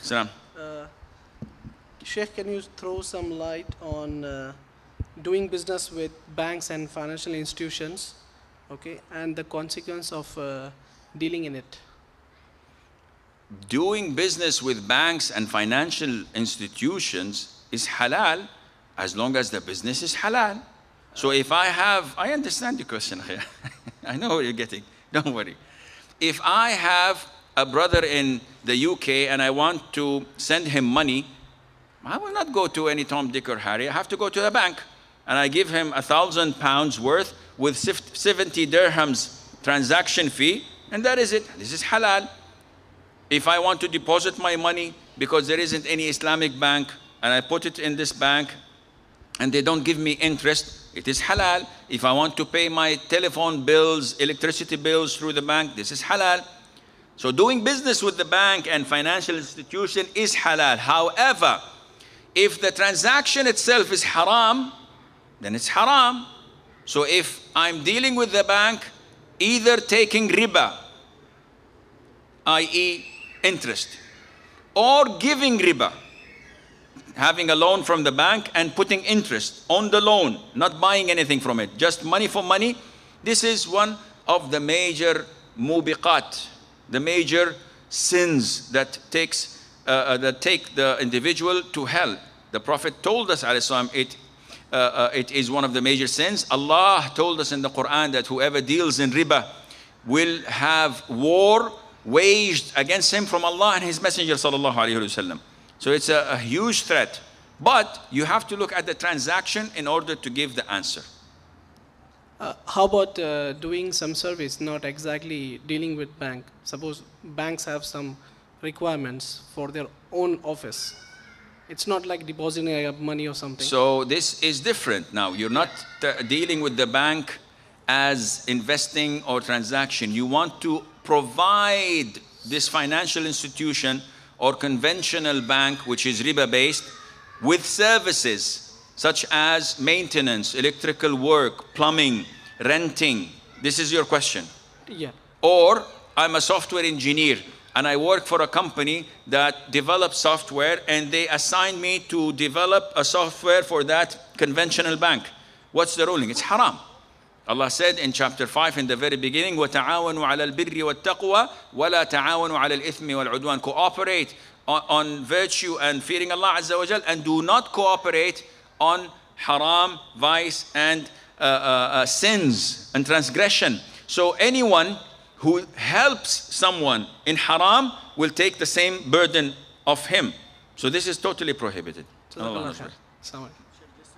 Salam. Sheikh, can you throw some light on doing business with banks and financial institutions, okay, and the consequence of dealing in it? Doing business with banks and financial institutions is halal as long as the business is halal. So if I understand your question. I know what you're getting, don't worry. If I have a brother in the UK and I want to send him money, I will not go to any Tom, Dick or Harry. I have to go to the bank and I give him £1,000 worth with 70 dirhams transaction fee, and that is it. This is halal. If I want to deposit my money because there isn't any Islamic bank and I put it in this bank and they don't give me interest, it is halal. If I want to pay my telephone bills, electricity bills through the bank, this is halal. So doing business with the bank and financial institution is halal. However, if the transaction itself is haram, then it's haram. So if I'm dealing with the bank, either taking riba, i.e. interest, or giving riba, having a loan from the bank and putting interest on the loan, not buying anything from it, just money for money, this is one of the major mubiqat, the major sins that take the individual to hell. The Prophet told us, it is one of the major sins. Allah told us in the Quran that whoever deals in riba will have war waged against him from Allah and His Messenger sallallahu alaihi wasallam. So it's a huge threat. But you have to look at the transaction in order to give the answer. How about doing some service, not exactly dealing with bank? Suppose banks have some requirements for their own office. It's not like depositing money or something. So this is different now. You're not dealing with the bank as investing or transaction. You want to provide this financial institution or conventional bank, which is riba based, with services such as maintenance, electrical work, plumbing, renting. This is your question. Yeah. Or I'm a software engineer and I work for a company that develops software and they assign me to develop a software for that conventional bank. What's the ruling? It's haram. Allah said in chapter 5 in the very beginning, وَتَعَاوَنُوا عَلَى الْبِرِّ وَالتَّقْوَى وَلَا تَعَاوَنُوا عَلَى الْإِثْمِ وَالْعُدْوَانِ. Cooperate on virtue and fearing Allah Azza wa Jal, and do not cooperate on haram, vice and sins and transgression. So anyone who helps someone in haram will take the same burden of him. So this is totally prohibited. So